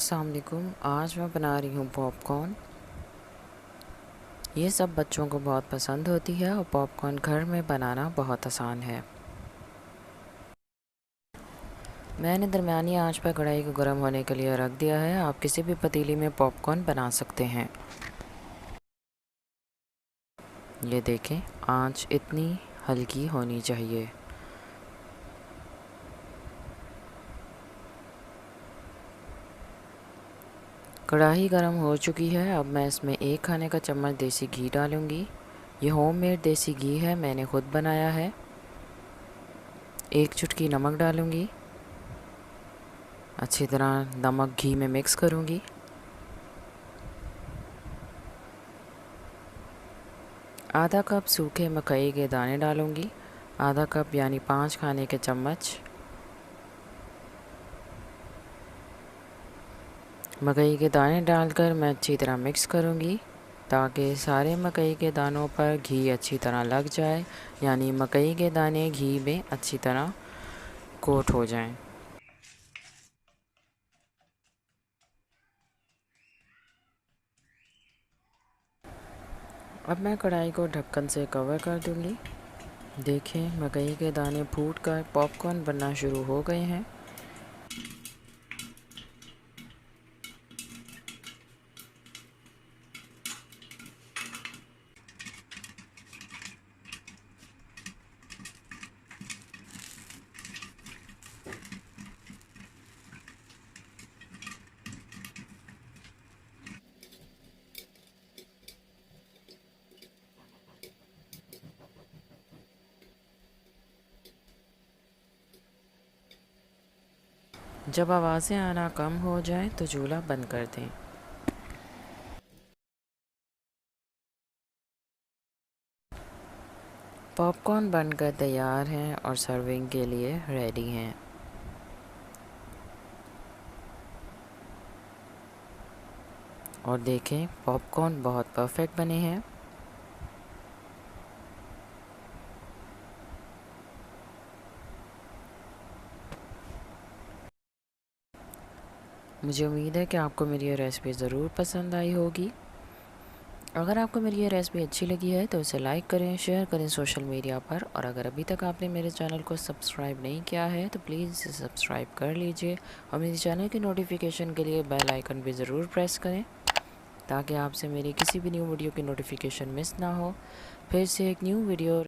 अस्सलाम वालेकुम। आज मैं बना रही हूँ पॉपकॉर्न। ये सब बच्चों को बहुत पसंद होती है और पॉपकॉर्न घर में बनाना बहुत आसान है। मैंने दरमियानी आंच पर कढ़ाई को गर्म होने के लिए रख दिया है। आप किसी भी पतीली में पॉपकॉर्न बना सकते हैं। ये देखें, आंच इतनी हल्की होनी चाहिए। कढ़ाई गर्म हो चुकी है। अब मैं इसमें 1 खाने का चम्मच देसी घी डालूँगी। ये होममेड देसी घी है, मैंने खुद बनाया है। 1 चुटकी नमक डालूँगी। अच्छी तरह नमक घी में मिक्स करूँगी। आधा कप सूखे मकई के दाने डालूँगी। आधा कप यानी 5 खाने के चम्मच। मकई के दाने डालकर मैं अच्छी तरह मिक्स करूँगी ताकि सारे मकई के दानों पर घी अच्छी तरह लग जाए, यानी मकई के दाने घी में अच्छी तरह कोट हो जाएं। अब मैं कढ़ाई को ढक्कन से कवर कर दूँगी। देखें, मकई के दाने फूटकर पॉपकॉर्न बनना शुरू हो गए हैं। जब आवाज़ें आना कम हो जाए तो चूल्हा बंद कर दें। पॉपकॉर्न बनकर तैयार हैं और सर्विंग के लिए रेडी हैं। और देखें, पॉपकॉर्न बहुत परफेक्ट बने हैं। मुझे उम्मीद है कि आपको मेरी ये रेसिपी ज़रूर पसंद आई होगी। अगर आपको मेरी ये रेसिपी अच्छी लगी है तो इसे लाइक करें, शेयर करें सोशल मीडिया पर। और अगर अभी तक आपने मेरे चैनल को सब्सक्राइब नहीं किया है तो प्लीज़ इसे सब्सक्राइब कर लीजिए और मेरे चैनल की नोटिफिकेशन के लिए बेल आइकन भी ज़रूर प्रेस करें ताकि आपसे मेरी किसी भी न्यू वीडियो की नोटिफिकेशन मिस ना हो। फिर से एक न्यू वीडियो